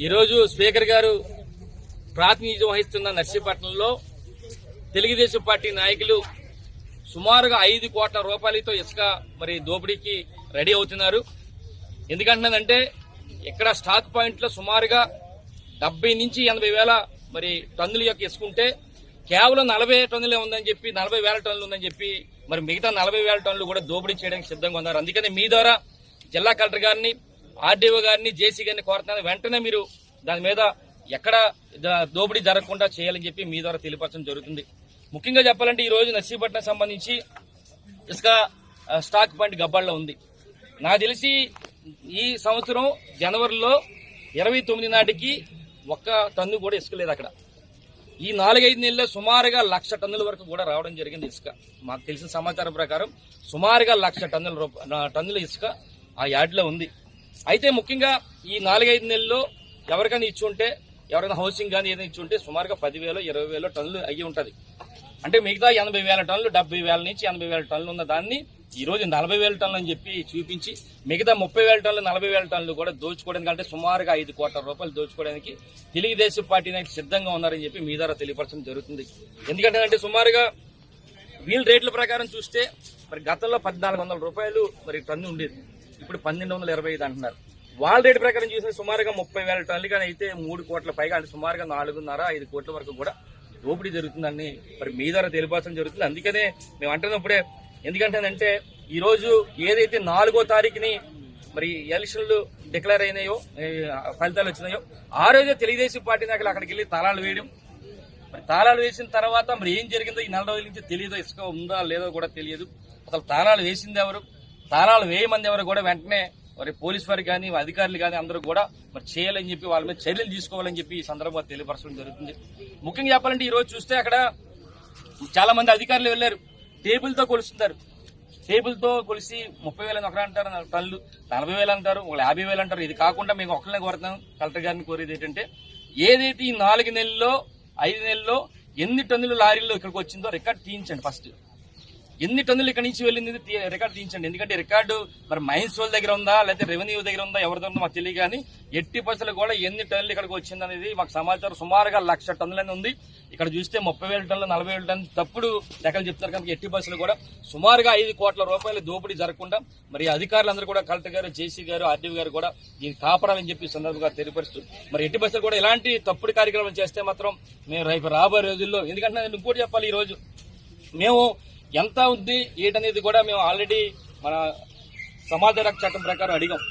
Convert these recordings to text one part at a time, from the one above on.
ఈరోజు స్పీకర్ గారు ప్రాతినిధ్యం వహిస్తున్న నర్సీపట్నంలో తెలుగుదేశం పార్టీ నాయకులు సుమారుగా 5 కోట్ల రూపాయలతో ఇసుక మరి దోపిడీకి రెడీ అవుతున్నారు. ఎందుకంటున్నానంటే ఇక్కడ స్టాక్ పాయింట్ లో సుమారుగా 70 నుంచి 80 వేల మరి టన్నుల యొక్క ఇసుకుంటే కేవలం 40 టన్నులే ఉందని చెప్పి 40 వేల టన్నులు ఉందని చెప్పి మరి మిగతా 40 వేల టన్నులు కూడా దోపిడీ చేయడానికి సిద్ధంగా ఉన్నారు. అందుకని మీ ద్వారా జిల్లా కలెక్టర్ గారిని, ఆర్డీఓ గారిని, జేసీ గారిని కోరుతున్నాను, వెంటనే మీరు దాని మీద ఎక్కడ దోపిడీ జరగకుండా చేయాలని చెప్పి మీ ద్వారా తెలియపరచడం జరుగుతుంది. ముఖ్యంగా చెప్పాలంటే ఈ రోజు నర్సీపట్నం సంబంధించి ఇసుక స్టాక్ పాయింట్ గబ్బాల్లో ఉంది. నాకు తెలిసి ఈ సంవత్సరం జనవరిలో 29 నాటికి 1 టన్ను కూడా ఇసుక లేదు అక్కడ. ఈ 4-5 నెలల్లో సుమారుగా 1,00,000 టన్నుల వరకు కూడా రావడం జరిగింది ఇసుక. మాకు తెలిసిన సమాచారం ప్రకారం సుమారుగా 1,00,000 టన్నుల ఇసుక ఆ యార్డ్లో ఉంది. అయితే ముఖ్యంగా ఈ 4-5 నెలల్లో ఎవరికైనా ఇచ్చి ఉంటే, ఎవరైనా హౌసింగ్ కానీ ఏదైనా ఇచ్చి ఉంటే సుమారుగా 10,000-20,000 టన్నులు అయ్యి ఉంటుంది. అంటే మిగతా 80,000 టన్నులు, 70,000 నుంచి 80,000 టన్నులు ఉన్న దాన్ని ఈ రోజు 40,000 టన్నులు అని చెప్పి చూపించి మిగతా 30,000 టన్నులు, 40,000 టన్నులు కూడా దోచుకోవడానికి, అంటే సుమారుగా 5 కోట్ల రూపాయలు దోచుకోవడానికి తెలుగుదేశం పార్టీ నాయకులు సిద్ధంగా ఉన్నారని చెప్పి మీ ద్వారా తెలియపరచడం జరుగుతుంది. ఎందుకంటే సుమారుగా వీళ్ళ రేట్ల ప్రకారం చూస్తే మరి గతంలో 1,400 రూపాయలు మరి టన్ను ఉండేది, ఇప్పుడు 1,225 అంటున్నారు. వాళ్ళ రేటు ప్రకారం చూసిన సుమారుగా 30,000 టన్నులు కానీ అయితే 3 కోట్ల పైగా, అంటే సుమారుగా 4.5 కోట్ల వరకు కూడా దోపిడీ జరుగుతుందని మరి మీ ద్వారా తెలియపరచడం జరుగుతుంది. అందుకనే మేము అంటున్నప్పుడే, ఎందుకంటేనంటే ఈ రోజు ఏదైతే 4వ తారీఖుని మరి ఎలక్షన్లు డిక్లేర్ అయినాయో, ఫలితాలు వచ్చినాయో, ఆ రోజే తెలుగుదేశం పార్టీ నాయకులు అక్కడికి వెళ్ళి తాళాలు వేయడం, మరి తాళాలు వేసిన తర్వాత మరి ఏం జరిగిందో ఈ 4 రోజుల నుంచి తెలియదు, ఇసుక ఉందా లేదో కూడా తెలియదు. అసలు తాళాలు వేసింది ఎవరు, తాళాలు వేయమంది ఎవరు కూడా వెంటనే మరి పోలీసు వారు కానీ, అధికారులు కానీ అందరూ కూడా మరి చేయాలని చెప్పి వాళ్ళ మీద చర్యలు తీసుకోవాలని చెప్పి ఈ సందర్భంగా తెలియపరచడం జరుగుతుంది. ముఖ్యంగా చెప్పాలంటే ఈ రోజు చూస్తే అక్కడ చాలా మంది అధికారులు వెళ్లారు, టేబుల్తో కొలుస్తున్నారు. టేబుల్తో కొలిసి 30,000 ఒకరు అంటారు, టన్నులు 40,000 అంటారు, 50,000 అంటారు. ఇది కాకుండా మేము ఒకళ్ళనే కోరుతాం, కలెక్టర్ గారిని కోరేది ఏంటంటే ఏదైతే ఈ 4 నెలల్లో 5 నెలల్లో ఎన్ని టన్నులు లారీల్లో ఇక్కడికి వచ్చిందో రికార్డు తీయించండి. ఫస్ట్ ఎన్ని టన్నులు ఇక్కడ నుంచి వెళ్ళింది రికార్డు తీయించండి. ఎందుకంటే రికార్డు మరి మైన్స్ వాళ్ళ దగ్గర ఉందా, లేకపోతే రెవెన్యూ దగ్గర ఉందా, ఎవరి దగ్గర ఉందో మాకు తెలియదు. కానీ ఎట్టి పరిస్థితులు కూడా ఎన్ని టన్నులు ఇక్కడికి వచ్చింది అనేది మాకు సమాచారం. సుమారుగా 1,00,000 టన్నులని ఉంది. ఇక్కడ చూస్తే 30,000 టన్నులు, 40,000 టన్నులు తప్పుడు లెక్కలు చెప్తారు. కనుక ఎట్టి పరిస్థితులు కూడా సుమారుగా 5 కోట్ల రూపాయలు దోపిడీ జరగకుండా మరి అధికారులందరూ కూడా, కలెక్టర్ గారు, జేసీ గారు, ఆర్డీఓ గారు కూడా దీన్ని కాపాడాలని చెప్పి సందర్భంగా తెలియపరుస్తూ మరి ఎట్టి పరిస్థితులు కూడా ఇలాంటి తప్పుడు కార్యక్రమాలు చేస్తే మాత్రం మేము రేపు రాబోయే రోజుల్లో, ఎందుకంటే నేను ఇంకోటి చెప్పాలి, ఈ రోజు మేము ఎంత ఉంది ఏంటనేది కూడా మేము ఆల్రెడీ మన సమాచార హక్కు చట్టం ప్రకారం అడిగాం,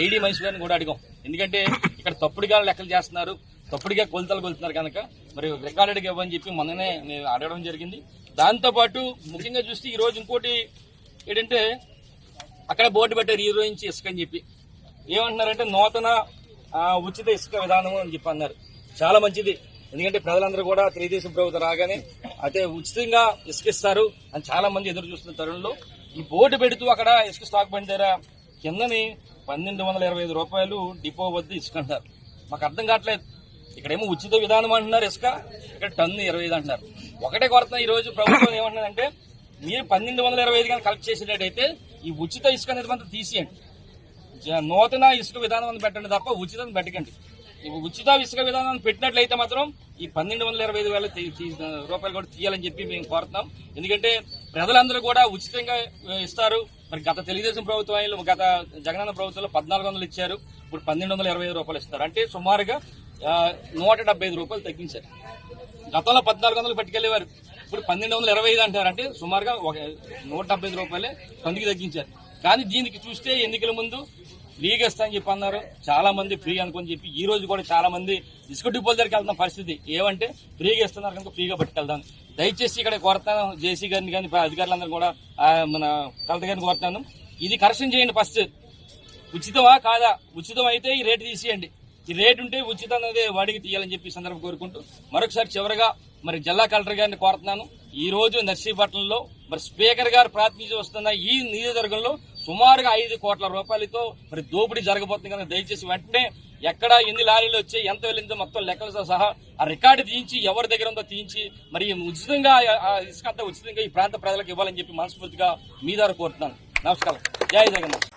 ఏడీ మనిషి గారిని కూడా అడిగాం. ఎందుకంటే ఇక్కడ తప్పుడుగా లెక్కలు చేస్తున్నారు, తప్పుడుగా కొలతలు కొలుతున్నారు కనుక మరి రికార్డెడ్గా ఇవ్వని చెప్పి మొన్ననే మేము అడగడం జరిగింది. దాంతోపాటు ముఖ్యంగా చూస్తే ఈ రోజు ఇంకోటి ఏంటంటే అక్కడ బోర్డు పెట్టారు ఈ రోజు నుంచి ఇసుక అని చెప్పి. ఏమంటున్నారంటే నూతన ఉచిత ఇసుక విధానం అని చెప్పి అన్నారు. చాలా మంచిది, ఎందుకంటే ప్రజలందరూ కూడా తెలుగుదేశం ప్రభుత్వం రాగానే అయితే ఉచితంగా ఇసుకిస్తారు అని చాలా మంది ఎదురు చూస్తున్న తరుణంలో ఈ బోర్డు పెడుతూ అక్కడ ఇసుక స్టాక్ బండి దగ్గర కిందని 1,225 రూపాయలు డిపో వద్ద ఇసుక అంటారు. మాకు అర్థం కావట్లేదు. ఇక్కడేమో ఉచిత విధానం అంటున్నారు ఇసుక, ఇక్కడ టన్ను 25 అంటున్నారు. ఒకటే కొరత ఈ రోజు ప్రభుత్వం ఏమంటున్నదంటే మీరు 1,225 కానీ కలెక్ట్ చేసేటట్టయితే ఈ ఉచిత ఇసుక అనేది మాత్రం తీసేయండి, నూతన ఇసుక విధానం పెట్టండి తప్ప ఉచితం పెట్టకండి. ఉచిత ఇసుక విధానాన్ని పెట్టినట్లయితే మాత్రం ఈ 1,225,000 రూపాయలు కూడా తీయాలని చెప్పి మేము కోరుతున్నాం. ఎందుకంటే ప్రజలందరూ కూడా ఉచితంగా ఇస్తారు. మరి గత తెలుగుదేశం ప్రభుత్వం, గత జగనన్న ప్రభుత్వంలో 1,400 ఇచ్చారు, ఇప్పుడు 1,225 రూపాయలు ఇస్తారు. అంటే సుమారుగా 175 రూపాయలు తగ్గించారు. గతంలో 1,400 పట్టుకెళ్లేవారు, ఇప్పుడు 1,225 అంటారు. అంటే సుమారుగా 175 రూపాయలే టన్నుకి తగ్గించారు. కానీ దీనికి చూస్తే ఎన్నికల ముందు ఫ్రీగా ఇస్తామని చెప్పి అన్నారు. చాలా మంది ఫ్రీ అనుకుని చెప్పి ఈ రోజు కూడా చాలా మంది ఇసుక డిపోల దగ్గరికి వెళ్తున్న పరిస్థితి. ఏమంటే ఫ్రీగా ఇస్తున్నారు కనుక ఫ్రీగా పట్టుకెళ్తాను. దయచేసి ఇక్కడ కోరుతాను, జేసీ గారిని కానీ అధికారులందరూ కూడా మన కలెక్టర్ గారిని కోరుతాను, ఇది కరెక్షన్ చేయండి. ఫస్ట్ ఉచితమా కాదా, ఉచితం అయితే ఈ రేటు తీసేయండి, ఈ రేటు ఉంటే ఉచితం అనేది వాడికి తీయాలని చెప్పి సందర్భం కోరుకుంటూ మరొకసారి చివరగా మరి జిల్లా కలెక్టర్ గారిని కోరుతున్నాను. ఈ రోజు నర్సీపట్నంలో మరి స్పీకర్ గారు ప్రాతినిధ్యం వస్తున్న ఈ నియోజకవర్గంలో సుమారుగా 5 కోట్ల రూపాయలతో మరి దోపిడీ జరగబోతుంది కనుక దయచేసి వెంటనే ఎక్కడ ఎన్ని లారీలు వచ్చాయి, ఎంత వెళ్ళిందో మొత్తం లెక్కలతో సహా ఆ రికార్డు తీయించి ఎవరి దగ్గర ఉందో తీయించి మరి ఉచితంగా ఇసుక అంతా ఉచితంగా ఈ ప్రాంత ప్రజలకు ఇవ్వాలని చెప్పి మనస్ఫూర్తిగా మీ ద్వారా కోరుతున్నాను. నమస్కారం. జై జగన్నాథ్.